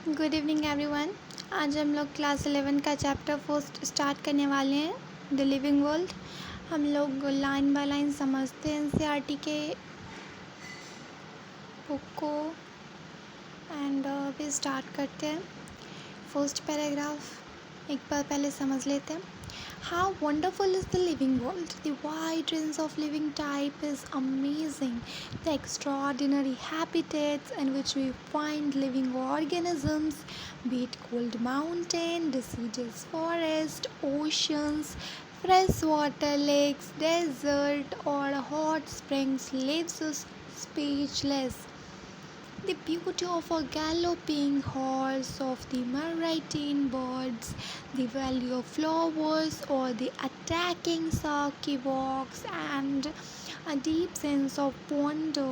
Good evening everyone. आज हम लोग क्लास 11 का चैप्टर फर्स्ट स्टार्ट करने वाले हैं, द लिविंग वर्ल्ड। हम लोग लाइन बाय लाइन समझते हैं एनसीईआरटी के बुक को एंड भी स्टार्ट करते हैं। फर्स्ट पैराग्राफ एक बार पहले समझ लेते हैं। How wonderful is the living world! The wide range of living type is amazing. The extraordinary habitats in which we find living organisms, be it cold mountain, deciduous forest, oceans, freshwater lakes, desert, or hot springs, leaves us speechless. The beauty of a galloping horse, of the maritime birds, the valley of flowers, or the attacking saki walks, and a deep sense of wonder.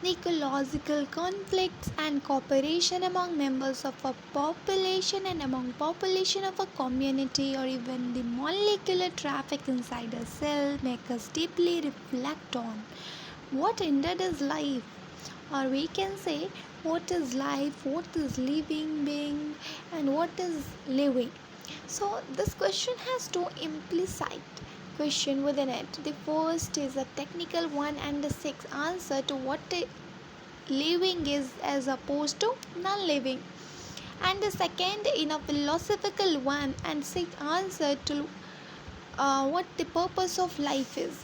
The ecological conflicts and cooperation among members of a population and among population of a community, or even the molecular traffic inside a cell, make us deeply reflect on what indeed is life, or we can say what is life, what is living being, and what is living. So this question has two implicit question within it. The first is a technical one, and the sixth answer to what living is as opposed to non-living, and the second in a philosophical one, and sixth answer to what the purpose of life is.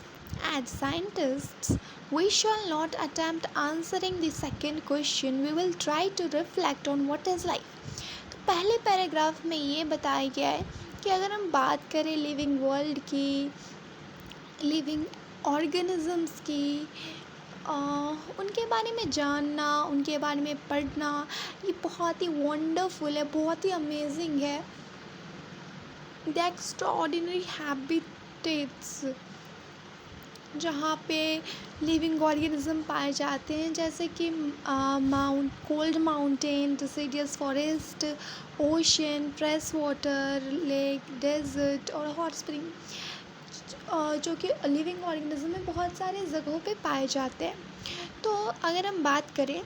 As scientists, we shall not attempt answering the second question. We will try to reflect on what is life. तो पहले paragraph में ये बताया गया है कि अगर हम बात करें लिविंग वर्ल्ड की, लिविंग ऑर्गेनिजम्स की, उनके बारे में जानना, उनके बारे में पढ़ना, ये बहुत ही वंडरफुल है, बहुत ही अमेजिंग है. द एक्स्ट्राऑर्डिनरी हैबिटेट्स, जहाँ पे लिविंग ऑर्गेनिज्म पाए जाते हैं, जैसे कि cold mountain, deciduous forest, ocean, fresh water lake, desert और हॉट स्प्रिंग, जो कि लिविंग ऑर्गेनिज्म में बहुत सारे जगहों पे पाए जाते हैं. तो अगर हम बात करें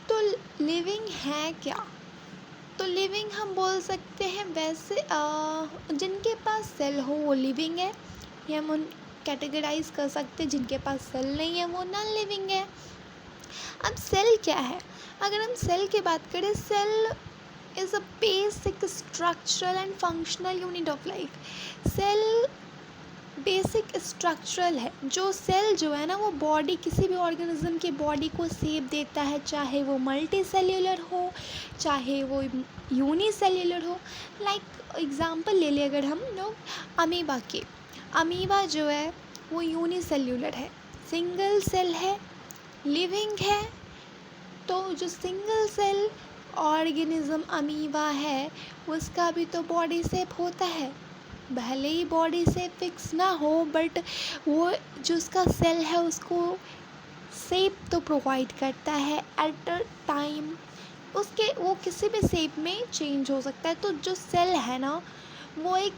तो लिविंग है क्या, तो लिविंग हम बोल सकते हैं वैसे जिनके पास सेल हो वो लिविंग है, या हम उन कैटेगराइज कर सकते हैं. जिनके पास सेल नहीं है वो नॉन लिविंग है. अब सेल क्या है, अगर हम सेल की बात करें, cell is a basic structural and functional unit of life. Cell basic structural है. जो सेल जो है ना, वो बॉडी, किसी भी ऑर्गेनिज्म की बॉडी को शेप देता है, चाहे वो मल्टी सेल्यूलर हो, चाहे वो यूनिसेल्यूलर हो. लाइक एग्जांपल ले लें अगर हम लोग अमीबा के, अमीबा जो है वो यूनिसेल्यूलर है, सिंगल सेल है, लिविंग है. तो जो सिंगल सेल ऑर्गेनिज्म अमीबा है, उसका भी तो बॉडी शेप होता है. भले ही बॉडी से फिक्स ना हो, बट वो जो उसका सेल है उसको शेप तो प्रोवाइड करता है एट अ टाइम. उसके वो किसी भी शेप में चेंज हो सकता है. तो जो सेल है ना, वो एक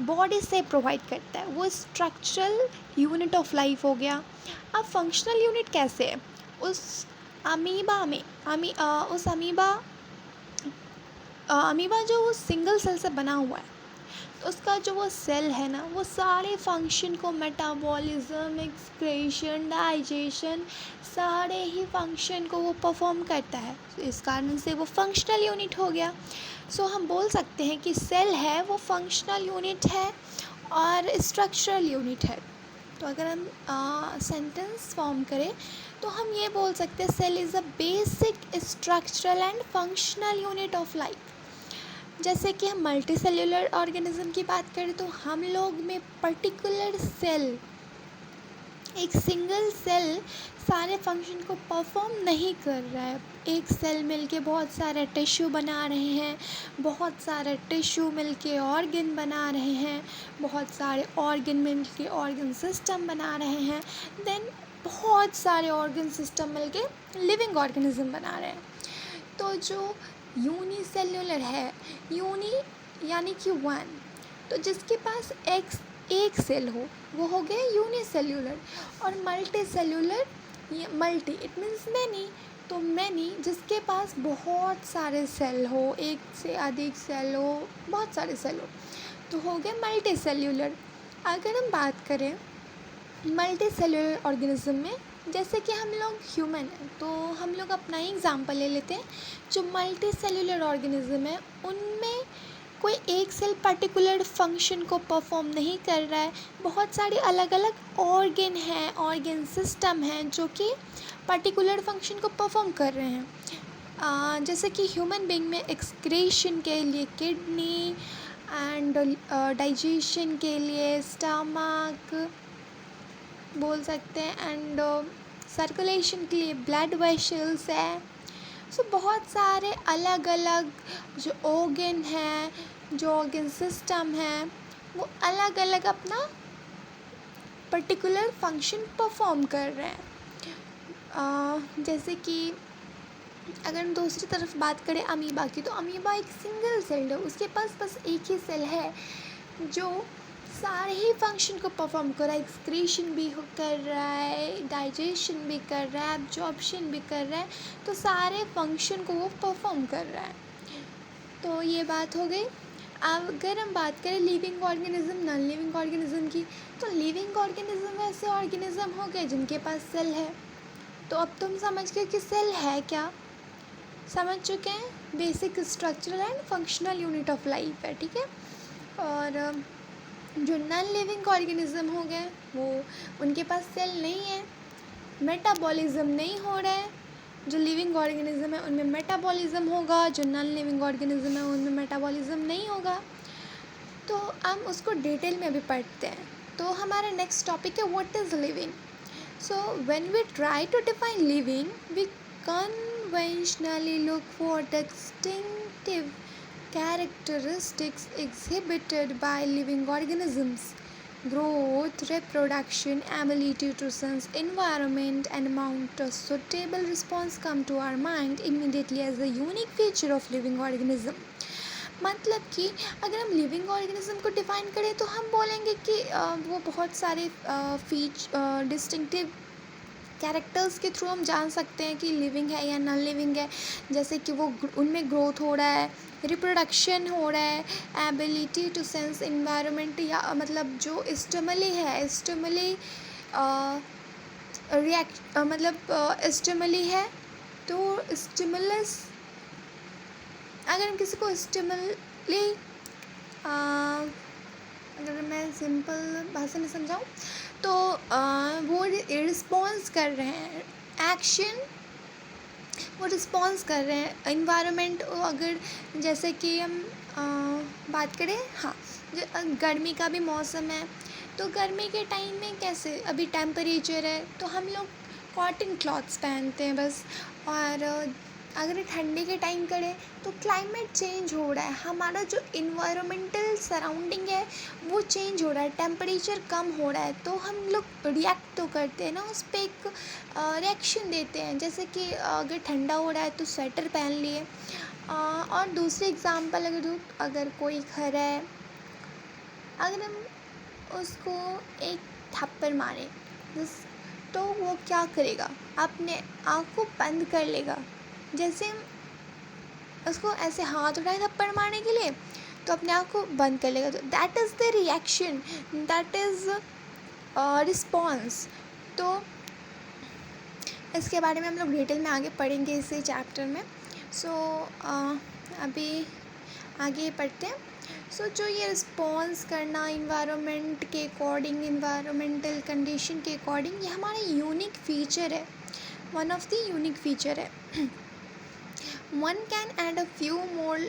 बॉडी से प्रोवाइड करता है, वो स्ट्रक्चरल यूनिट ऑफ लाइफ हो गया. अब फंक्शनल यूनिट कैसे है, उस अमीबा में उस अमीबा जो वो सिंगल सेल से बना हुआ है, उसका जो वो सेल है ना, वो सारे फंक्शन को, मेटाबॉलिज्म, एक्सक्रीशन, डाइजेशन, सारे ही फंक्शन को वो परफॉर्म करता है. तो इस कारण से वो फंक्शनल यूनिट हो गया. सो हम बोल सकते हैं कि सेल है वो फंक्शनल यूनिट है और स्ट्रक्चरल यूनिट है. तो अगर हम सेंटेंस फॉर्म करें तो हम ये बोल सकते हैं, cell is a basic structural and functional unit of life. जैसे कि हम मल्टी सेल्यूलर ऑर्गेनिज्म की बात करें तो हम लोग में पर्टिकुलर सेल, एक सिंगल सेल सारे फंक्शन को परफॉर्म नहीं कर रहा है. एक सेल मिलके बहुत सारे टिश्यू बना रहे हैं, बहुत सारे टिश्यू मिलके ऑर्गन बना रहे हैं, बहुत सारे ऑर्गन मिलके ऑर्गन सिस्टम बना रहे हैं, देन बहुत सारे ऑर्गन सिस्टम मिलके लिविंग ऑर्गेनिज्म बना रहे हैं. तो जो यूनिसेल्यूलर है, यूनी यानी कि वन, तो जिसके पास एक सेल हो वो हो गया यूनिसेल्यूलर. और multi cellular, multi it means many, तो मैनी जिसके पास बहुत सारे सेल हो, एक से अधिक सेल हो, बहुत सारे सेल हो, तो हो गए मल्टी सेल्यूलर। अगर हम बात करें मल्टी सेल्यूलर ऑर्गेनिज्म में, जैसे कि हम लोग ह्यूमन हैं, तो हम लोग अपना ही एग्जांपल ले लेते हैं। जो मल्टी सेल्यूलर ऑर्गेनिज्म है उनमें कोई एक सेल पर्टिकुलर फंक्शन को परफॉर्म नहीं कर रहा है, बहुत सारे अलग अलग ऑर्गन हैं, ऑर्गन सिस्टम हैं जो कि पर्टिकुलर फंक्शन को परफॉर्म कर रहे हैं। जैसे कि ह्यूमन बीइंग में एक्सक्रीशन के लिए किडनी एंड डाइजेशन के लिए स्टमक बोल सकते हैं, एंड सर्कुलेशन के लिए ब्लड वेसल्स है। सो बहुत सारे अलग अलग जो ऑर्गन हैं, जो ऑर्गन सिस्टम है, वो अलग अलग अपना पर्टिकुलर फंक्शन परफॉर्म कर रहे हैं। जैसे कि अगर हम दूसरी तरफ बात करें अमीबा की, तो अमीबा एक सिंगल सेल है, उसके पास बस एक ही सेल है जो सारे ही फंक्शन को परफॉर्म कर रहा है। एक्सक्रीशन भी कर रहा है, डाइजेशन भी कर रहा है, एब्जॉर्प्शन भी कर रहा है, तो सारे फंक्शन को वो परफॉर्म कर रहा है। तो ये बात हो गई। अब अगर हम बात करें living organism, non living organism की, तो लिविंग ऑर्गेनिज्म ऐसे ऑर्गेनिज्म हो गए जिनके पास सेल है। तो अब तुम समझ गए कि सेल है क्या, समझ चुके हैं। Basic structural and functional unit of life है, ठीक है। और जो नॉन लिविंग ऑर्गेनिज्म हो गए वो उनके पास सेल नहीं है, मेटाबॉलिज्म नहीं हो रहा है। जो लिविंग ऑर्गेनिज्म है उनमें मेटाबॉलिज्म होगा, जो नॉन लिविंग ऑर्गेनिज्म है उनमें मेटाबॉलिज्म नहीं होगा। तो हम उसको डिटेल में अभी पढ़ते हैं। तो हमारा नेक्स्ट टॉपिक है what is living. So when we try to define living, we conventionally look for distinctive characteristics exhibited by living organisms: growth, reproduction, ability to sense environment, and mount a suitable response come to our mind immediately as a unique feature of living organism. मतलब कि अगर हम living organism को define करें तो हम बोलेंगे कि वो बहुत सारे डिस्टिंक्टिव कैरेक्टर्स के थ्रू हम जान सकते हैं कि लिविंग है या नॉन लिविंग है। जैसे कि वो उनमें ग्रोथ हो रहा है, रिप्रोडक्शन हो रहा है, एबिलिटी टू सेंस इन्वायरमेंट, या मतलब जो स्टिमुली है, स्टिमुली रिएक्ट मतलब स्टिमुली है, तो स्टिमुलस, अगर हम किसी को स्टिमुली अगर मैं सिंपल भाषा में समझाऊँ तो वो रिस्पॉन्स कर रहे हैं, एक्शन वो रिस्पॉन्स कर रहे हैं। इन्वायरमेंट अगर जैसे कि हम बात करें, हाँ, गर्मी का भी मौसम है, तो गर्मी के टाइम में कैसे अभी टेम्परेचर है तो हम लोग कॉटन क्लॉथ्स पहनते हैं बस। और अगर ठंडी के टाइम करें तो क्लाइमेट चेंज हो रहा है, हमारा जो इन्वायरमेंटल सराउंडिंग है वो चेंज हो रहा है, टेम्परेचर कम हो रहा है, तो हम लोग रिएक्ट तो करते हैं ना, उस पर एक रिएक्शन देते हैं। जैसे कि अगर ठंडा हो रहा है तो स्वेटर पहन लिए। और दूसरी एग्जांपल अगर दूँ, अगर कोई घर है, अगर हम उसको एक थप्पड़ मारें तो वो क्या करेगा, अपने आँख को बंद कर लेगा। जैसे हम उसको ऐसे हाथ उठाए थप्पड़ मारने के लिए तो अपने आँख को बंद कर लेगा, तो that is the reaction, that is response. तो इसके बारे में हम लोग डिटेल में आगे पढ़ेंगे इसी चैप्टर में। सो अभी आगे पढ़ते हैं। सो जो ये रिस्पॉन्स करना इन्वायरमेंट के अकॉर्डिंग, इन्वायरमेंटल कंडीशन के अकॉर्डिंग, ये हमारा यूनिक फीचर है, one of the unique feature है। One can add a few more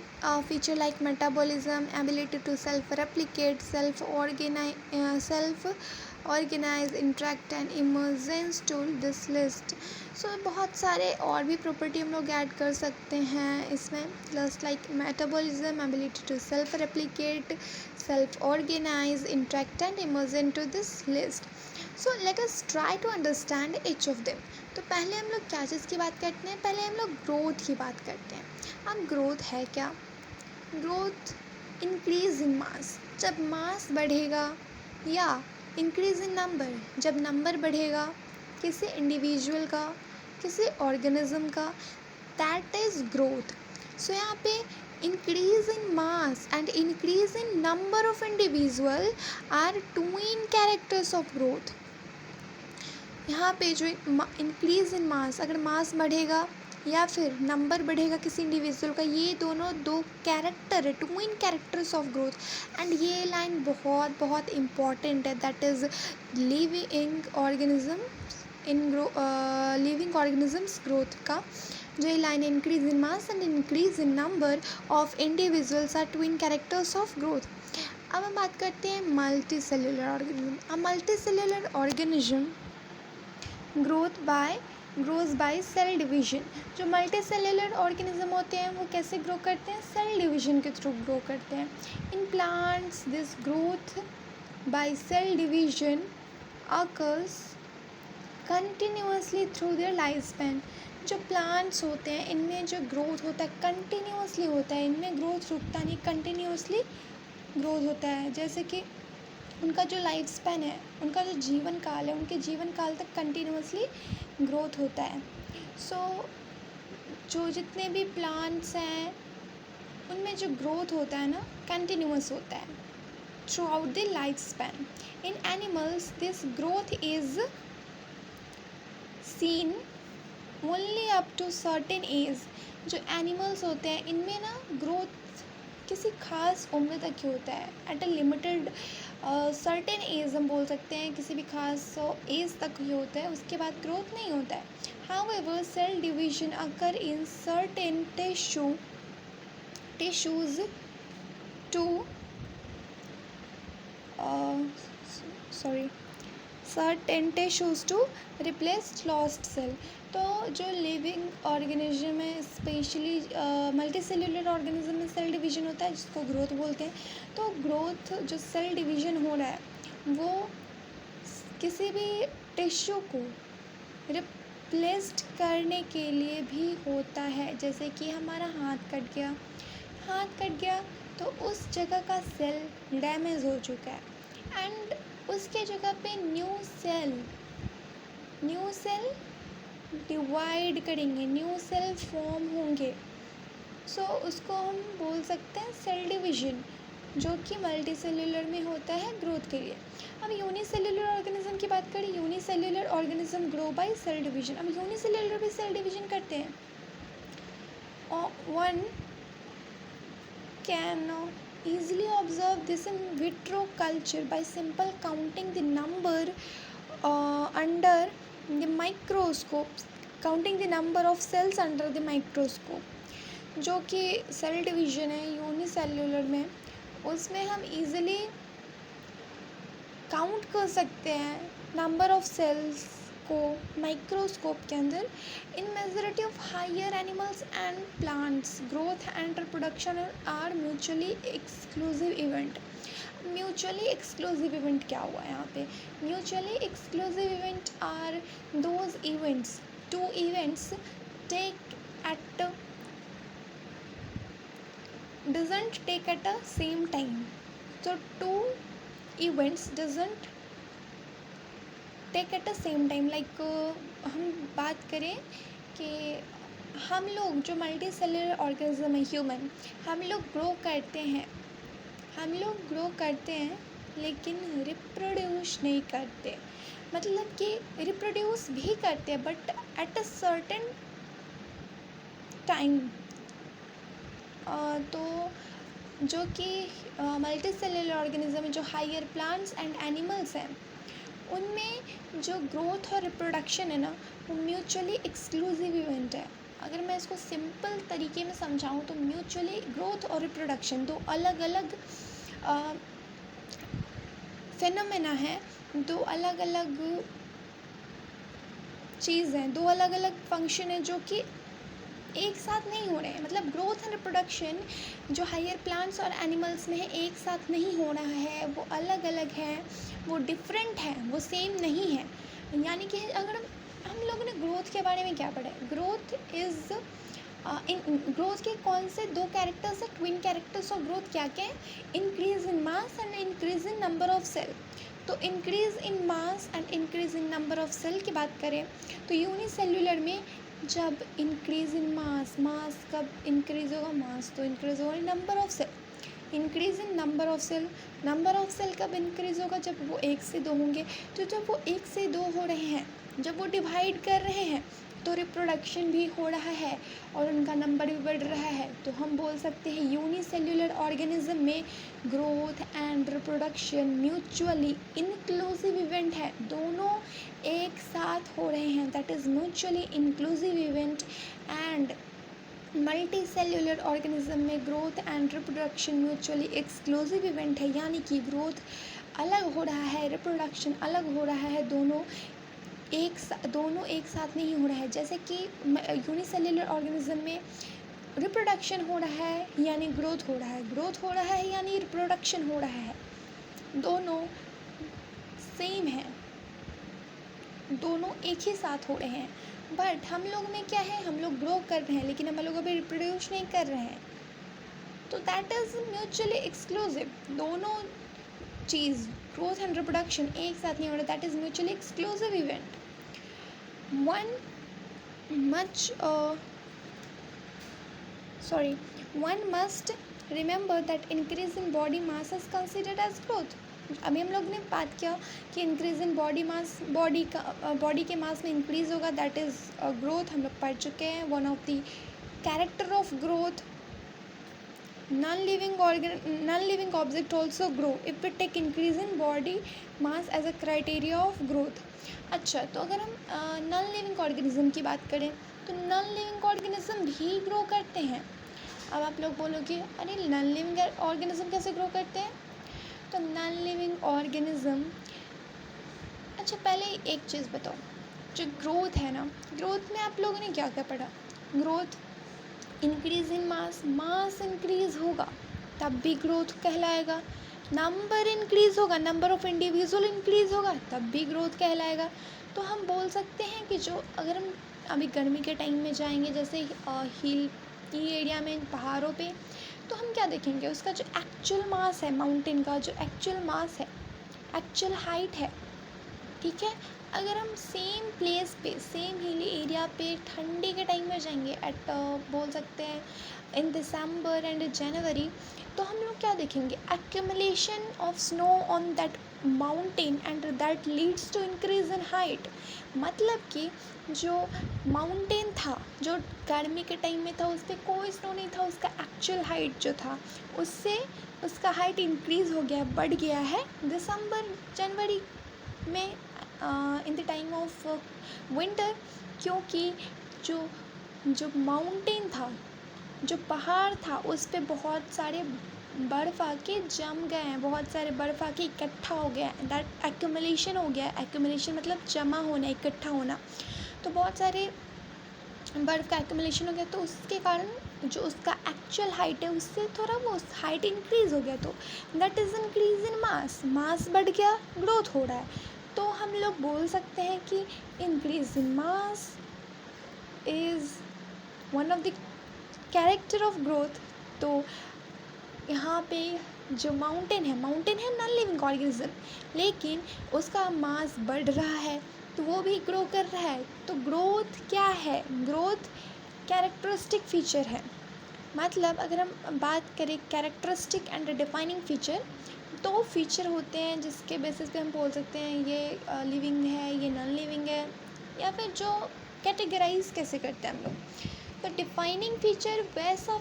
feature like metabolism, ability to self-replicate, self-organize, interact and emergence to this list. So बहुत सारे और भी property हम लोग ऐड कर सकते हैं इसमें, just like metabolism, ability to self-replicate, self-organize, interact and emergence to this list. So let us try to understand each of them. तो पहले हम लोग क्या चीज़ की बात करते हैं, पहले हम लोग ग्रोथ की बात करते हैं। अब ग्रोथ है क्या, ग्रोथ इंक्रीज इन मास, जब मास बढ़ेगा, या इंक्रीज इन नंबर, जब नंबर बढ़ेगा किसी इंडिविजुअल का, किसी ऑर्गेनिज्म का, दैट इज़ ग्रोथ. सो यहाँ पे increase in mass and increase in number of individual are twin characters of growth. यहाँ पे जो इंक्रीज इन मास, अगर मास बढ़ेगा या फिर नंबर बढ़ेगा किसी इंडिविजुअल का, ये दोनों दो कैरेक्टर है, twin characters of growth. And ये लाइन बहुत बहुत इम्पॉर्टेंट है, that is living organism living organisms growth का जो ये line, increase in mass and increase in number of individuals are twin characters of growth. अब हम बात करते हैं multi cellular organism. A multi cellular organism grows by cell division. जो multi cellular organism होते हैं वो कैसे ग्रो करते हैं? सेल डिवीजन के थ्रू ग्रो करते हैं. In plants this growth by cell division occurs continuously through their life span. जो प्लांट्स होते हैं इनमें जो ग्रोथ होता है कंटिन्यूसली होता है, इनमें ग्रोथ रुकता नहीं, कंटिन्यूसली ग्रोथ होता है. जैसे कि उनका जो लाइफ स्पैन है, उनका जो जीवन काल है, उनके जीवन काल तक कंटिन्यूसली ग्रोथ होता है. सो जो जितने भी प्लांट्स हैं उनमें जो ग्रोथ होता है ना, कंटिन्यूस होता है throughout the life span. In animals this growth is seen only up to certain age. जो एनिमल्स होते हैं इनमें ना ग्रोथ किसी खास उम्र तक ही होता है, at a limited certain age हम बोल सकते हैं, किसी भी खास एज तक ही होता है, उसके बाद ग्रोथ नहीं होता है. However cell division occur in certain tissues to certain tissues to replace lost cell. तो जो लिविंग ऑर्गेनिज्म है, स्पेशली मल्टी सेल्यूलर ऑर्गेनिज्म में सेल डिवीजन होता है जिसको ग्रोथ बोलते हैं. तो ग्रोथ जो सेल डिवीजन हो रहा है वो किसी भी टिश्यू को रिप्लेस्ड करने के लिए भी होता है. जैसे कि हमारा हाथ कट गया तो उस जगह का सेल डैमेज हो चुका है एंड उसके जगह पे न्यू सेल डिवाइड करेंगे, न्यू सेल फॉर्म होंगे. सो उसको हम बोल सकते हैं सेल डिवीजन, जो कि मल्टी सेल्यूलर में होता है ग्रोथ के लिए. अब यूनिसेल्यूलर ऑर्गेनिज्म की बात करें. Unicellular organism grow by cell division. अब यूनिसेल्यूलर भी सेल डिवीजन करते हैं. One can easily observe this in vitro culture by simple counting the number under the microscope, counting the number of cells under the microscope. जो कि cell division है unicellular में, उसमें हम easily काउंट कर सकते हैं नंबर ऑफ सेल्स को माइक्रोस्कोप के अंदर. In majority of higher animals and plants growth and reproduction are mutually exclusive event. Mutually exclusive event क्या हुआ यहाँ पे? Mutually exclusive event are those events, two events doesn't take at a same time. So two events doesn't take at a same time. Like हम बात करें कि हम लोग जो मल्टी सेलुलर ऑर्गेनिज्म है ह्यूमन, हम लोग ग्रो करते हैं लेकिन रिप्रोड्यूस नहीं करते. मतलब कि रिप्रोड्यूस भी करते हैं but at a certain time. तो जो कि मल्टी सेलुलर ऑर्गेनिज्म में जो हायर प्लांट्स एंड एनिमल्स हैं उनमें जो ग्रोथ और रिप्रोडक्शन है ना, वो म्यूचुअली एक्सक्लूसिव इवेंट है. अगर मैं इसको सिंपल तरीके में समझाऊँ तो म्यूचुअली ग्रोथ और रिप्रोडक्शन दो अलग अलग फेनोमेना है, दो अलग अलग चीज़ हैं, दो अलग अलग फंक्शन है जो कि एक साथ नहीं हो रहे हैं. मतलब ग्रोथ एंड रिप्रोडक्शन जो हायर प्लांट्स और एनिमल्स में है एक साथ नहीं हो रहा है, वो अलग अलग है, वो डिफरेंट है, वो सेम नहीं है. यानी कि अगर हम लोगों ने ग्रोथ के बारे में क्या पढ़ा है, ग्रोथ इज़ इन ग्रोथ के कौन से दो कैरेक्टर्स है, ट्विन कैरेक्टर्स ऑफ ग्रोथ क्या क्या है? Increase in mass and increase in number of cell. तो increase in mass and increase in number of cell की बात करें तो यूनिसेल्युलर में जब इंक्रीज इन मास कब इंक्रीज होगा? मास तो इंक्रीज होगा number of cell. Increase in number of cell कब इंक्रीज होगा? जब वो 1 से 2 होंगे। तो जब वो 1 से 2 हो रहे हैं, जब वो डिवाइड कर रहे हैं तो रिप्रोडक्शन भी हो रहा है और उनका नंबर भी बढ़ रहा है। तो हम बोल सकते हैं यूनिसेल्युलर ऑर्गेनिज्म में growth and reproduction mutually inclusive event है, दोनों एक साथ हो रहे हैं, that is mutually inclusive event. And multicellular organism में growth and reproduction mutually exclusive event है, यानी कि ग्रोथ अलग हो रहा है, रिप्रोडक्शन अलग हो रहा है, दोनों एक साथ नहीं हो रहा है। जैसे कि यूनिसेल्युलर ऑर्गेनिज्म में रिप्रोडक्शन हो रहा है यानी ग्रोथ हो रहा है, ग्रोथ हो रहा है यानी रिप्रोडक्शन हो रहा है, दोनों सेम है, दोनों एक ही साथ हो रहे हैं। बट हम लोग में क्या है, हम लोग ग्रो कर रहे हैं लेकिन हम लोग अभी रिप्रोड्यूस नहीं कर रहे हैं, तो दैट इज़ म्यूचुअली एक्सक्लूसिव। दोनों चीज़ ग्रोथ एंड रिप्रोडक्शन एक साथ नहीं हो रहा, that is mutually exclusive event. One must remember that increase in body mass is considered as growth. अभी हम लोग ने बात किया कि increase in body mass, body के मास में इंक्रीज होगा, दैट इज़ ग्रोथ, हम लोग पढ़ चुके हैं। One of the character of growth, non-living object also grow if we take increase in body mass as a criteria of growth. अच्छा, तो अगर हम नॉन लिविंग ऑर्गेनिज्म की बात करें तो नॉन लिविंग ऑर्गेनिज्म भी ग्रो करते हैं। अब आप लोग बोलोगे अरे नॉन लिविंग ऑर्गेनिज्म कैसे ग्रो करते हैं? तो नॉन लिविंग ऑर्गेनिज्म, अच्छा पहले एक चीज़ बताओ, जो ग्रोथ है ना, ग्रोथ में आप लोगों ने क्या क्या पढ़ा? Growth increase in mass increase होगा तब भी ग्रोथ कहलाएगा, नंबर इंक्रीज होगा, नंबर ऑफ इंडिविजुअल इंक्रीज होगा तब भी ग्रोथ कहलाएगा। तो हम बोल सकते हैं कि जो अगर हम अभी गर्मी के टाइम में जाएंगे जैसे हिल एरिया में, पहाड़ों पे, तो हम क्या देखेंगे? उसका जो एक्चुअल मास है, माउंटेन का जो एक्चुअल मास है, एक्चुअल हाइट है, ठीक है। अगर हम सेम प्लेस पे, सेम हिली एरिया पे ठंडी के टाइम में जाएंगे बोल सकते हैं इन दिसंबर एंड जनवरी, तो हम लोग क्या देखेंगे? Accumulation of snow on that mountain and that leads to increase in height. मतलब कि जो माउंटेन था, जो गर्मी के टाइम में था, उस पर कोई स्नो नहीं था, उसका एक्चुअल हाइट जो था उससे उसका हाइट इंक्रीज़ हो गया, बढ़ गया है दिसंबर जनवरी में in the time of winter, क्योंकि जो माउंटेन था, जो पहाड़ था, उस पे बहुत सारे बर्फ़ आके जम गए हैं, बहुत सारे बर्फ़ आके इकट्ठा हो गया है, दैट एक्यूमुलेशन हो गया। एक्यूमुलेशन मतलब जमा होना, इकट्ठा होना। तो बहुत सारे बर्फ़ का एक्यूमुलेशन हो गया, तो उसके कारण जो उसका एक्चुअल हाइट है उससे थोड़ा वो हाइट इंक्रीज़ हो गया, तो दैट इज़ इंक्रीज इन मास बढ़ गया, ग्रोथ हो रहा है। तो हम लोग बोल सकते हैं कि increase in mass is one of the character of growth. तो यहाँ पे जो माउंटेन है नॉन लिविंग ऑर्गेनिज्म, लेकिन उसका मास बढ़ रहा है तो वो भी ग्रो कर रहा है। तो ग्रोथ क्या है? ग्रोथ कैरेक्टरिस्टिक फीचर है। मतलब अगर हम बात करें कैरेक्टरिस्टिक एंड डिफाइनिंग फीचर, तो फीचर होते हैं जिसके बेसिस पे हम बोल सकते हैं ये लिविंग है, ये नॉन लिविंग है, या फिर जो कैटेगराइज कैसे करते हैं हम लोग। तो डिफाइनिंग फीचर वैसा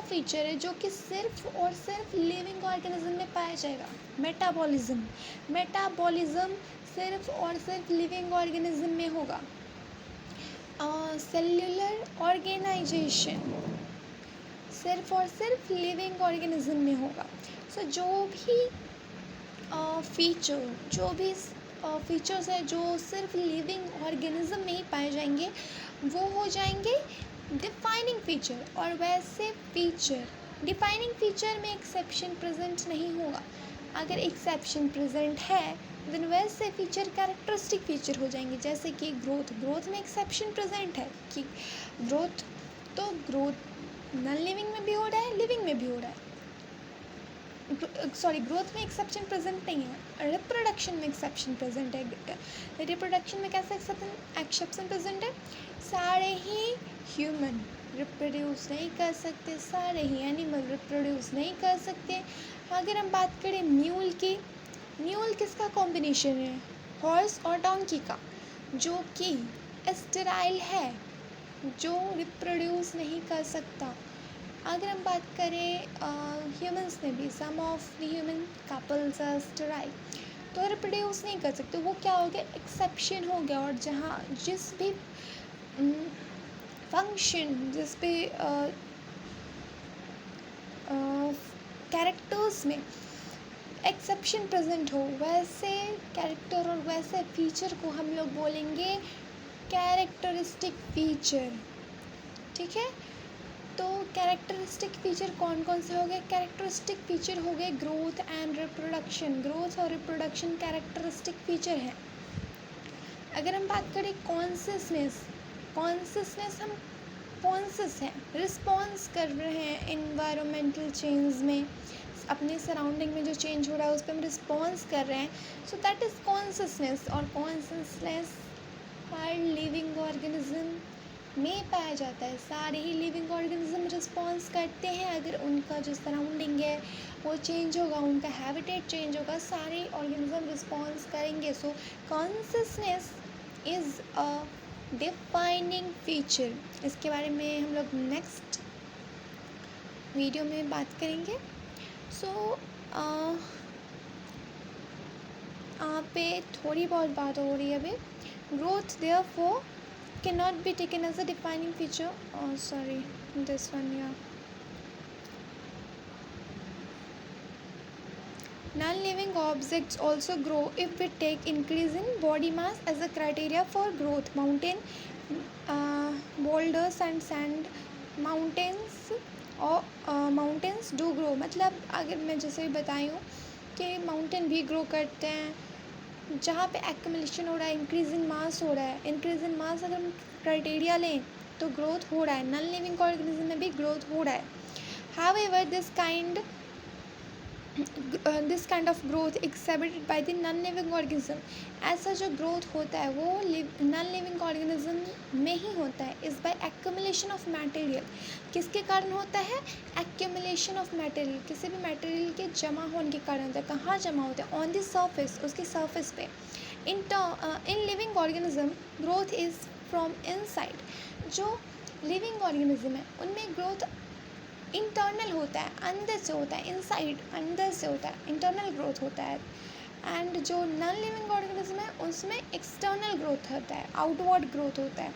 फीचर है जो कि सिर्फ और सिर्फ लिविंग ऑर्गेनिज्म में पाया जाएगा। मेटाबॉलिज्म सिर्फ और सिर्फ लिविंग ऑर्गेनिज्म में होगा। सेल्यूलर ऑर्गेनाइजेशन सिर्फ और सिर्फ लिविंग ऑर्गेनिज्म में होगा। सो जो भी फीचर्स है जो सिर्फ लिविंग ऑर्गेनिज्म में ही पाए जाएंगे, वो हो जाएंगे डिफाइनिंग फीचर। और वैसे डिफाइनिंग फीचर में एक्सेप्शन प्रेजेंट नहीं होगा। अगर एक्सेप्शन प्रेजेंट है देन वैसे फीचर कैरेक्टरिस्टिक फीचर हो जाएंगे, जैसे कि ग्रोथ में एक्सेप्शन प्रेजेंट है कि ग्रोथ नॉन लिविंग में भी हो रहा है, लिविंग में भी हो रहा है। सॉरी, ग्रोथ में एक्सेप्शन प्रेजेंट नहीं है, रिप्रोडक्शन में एक्सेप्शन प्रेजेंट है। रिप्रोडक्शन में कैसे एक्सेप्शन प्रेजेंट है? सारे ही ह्यूमन रिप्रोड्यूस नहीं कर सकते, सारे ही एनिमल रिप्रोड्यूस नहीं कर सकते। अगर हम बात करें म्यूल की, म्यूल किसका कॉम्बिनेशन है? हॉर्स और डोंकी का, जो कि स्टेराइल है, जो रिप्रोड्यूस नहीं कर सकता। अगर हम बात करें ह्यूमंस में भी, some of the human couples are sterile, तो रिप्रोड्यूस नहीं कर सकते, वो क्या हो गया? एक्सेप्शन हो गया। और जहाँ जिस भी फंक्शन, जिस भी कैरेक्टर्स में एक्सेप्शन प्रेजेंट हो, वैसे कैरेक्टर और वैसे फीचर को हम लोग बोलेंगे कैरेक्टरिस्टिक फीचर। ठीक है, तो कैरेक्टरिस्टिक फीचर कौन कौन से हो गए? कैरेक्टरिस्टिक फीचर हो गए ग्रोथ एंड रिप्रोडक्शन। ग्रोथ और रिप्रोडक्शन कैरेक्टरिस्टिक फीचर हैं। अगर हम बात करें कॉन्शियसनेस, हम कॉन्शियस हैं, रिस्पॉन्स कर रहे हैं इन्वायरमेंटल चेंज में, अपने सराउंडिंग में जो चेंज हो रहा है उस पर हम रिस्पॉन्स कर रहे हैं, सो दैट इज़ कॉन्शियसनेस। और कॉन्शियसनेस हर लिविंग ऑर्गेनिज्म में पाया जाता है। सारे ही लिविंग ऑर्गेनिज्म रिस्पॉन्स करते हैं, अगर उनका जो सराउंडिंग है वो चेंज होगा, उनका हैबिटेट चेंज होगा, सारे ऑर्गेनिज्म रिस्पॉन्स करेंगे। सो consciousness is a defining feature. इसके बारे में हम लोग नेक्स्ट वीडियो में बात करेंगे। सो यहाँ पे थोड़ी बहुत बात हो रही है अभी। Growth therefore can not be taken as a defining feature, sorry this one, या non-living objects also grow if we take increase in body mass as a criteria for growth. Boulders and sand mountains और mountains do grow, मतलब अगर मैं जैसे बताई हूँ कि mountain भी ग्रो करते हैं जहाँ पे एक्यूमुलेशन हो रहा है, इंक्रीज इन मास हो रहा है। इंक्रीज इन मास अगर हम क्राइटेरिया लें तो ग्रोथ हो रहा है, नॉन लिविंग ऑर्गेनिज्म में भी ग्रोथ हो रहा है। However this kind of growth exhibited by the non living organism, ऐसा जो ग्रोथ होता है वो नॉन लिविंग ऑर्गेनिज्म में ही होता है। इस बाय एक्यूमुलेशन ऑफ मटेरियल, किसके कारण होता है? एक्यूमुलेशन ऑफ मटेरियल, किसी भी मटेरियल के जमा होने के कारण होता है। कहाँ जमा होता है? ऑन द सर्फेस, उसकी सर्फेस पे। In living organism growth is from inside. जो लिविंग ऑर्गेनिज्म है उनमें ग्रोथ इंटरनल होता है, अंदर से होता है, इनसाइड अंदर से होता है, इंटरनल ग्रोथ होता है। एंड जो नॉन लिविंग ऑर्गेनिज्म है उसमें एक्सटर्नल ग्रोथ होता है, आउटवर्ड ग्रोथ होता है।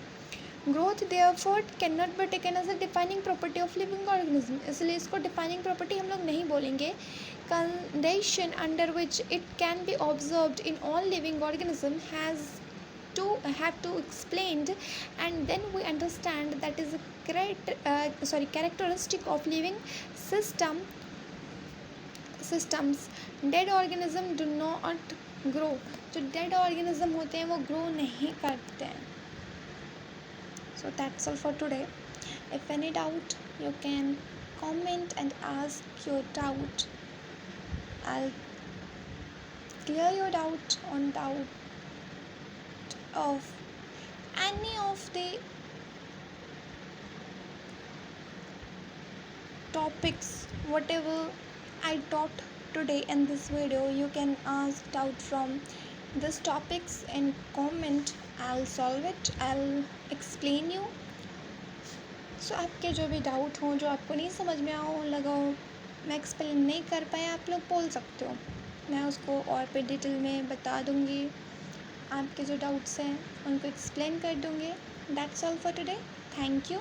Growth therefore can not be taken as a defining property of living organism, इसलिए इसको डिफाइनिंग प्रॉपर्टी हम लोग नहीं बोलेंगे। Condition under which it can be observed in all living organism have to explained, and then we understand that is a characteristic of living systems. Dead organism do not grow, जो dead organism होते हैं वो grow नहीं करते हैं। So that's all for today. If any doubt you can comment and ask your doubt. I'll clear your doubt of any of the topics whatever I taught today in this video. You can ask doubt from this topics and comment. I'll solve it, I'll explain you. So आपके जो भी doubt हो, जो आपको नहीं समझ में आओ, लगा हो मैं एक्सप्लेन नहीं कर पाया, आप लोग बोल सकते हो, मैं उसको और पे डिटेल में बता दूँगी। आपके जो डाउट्स हैं उनको एक्सप्लेन कर दूँगी। That's all for today. Thank you.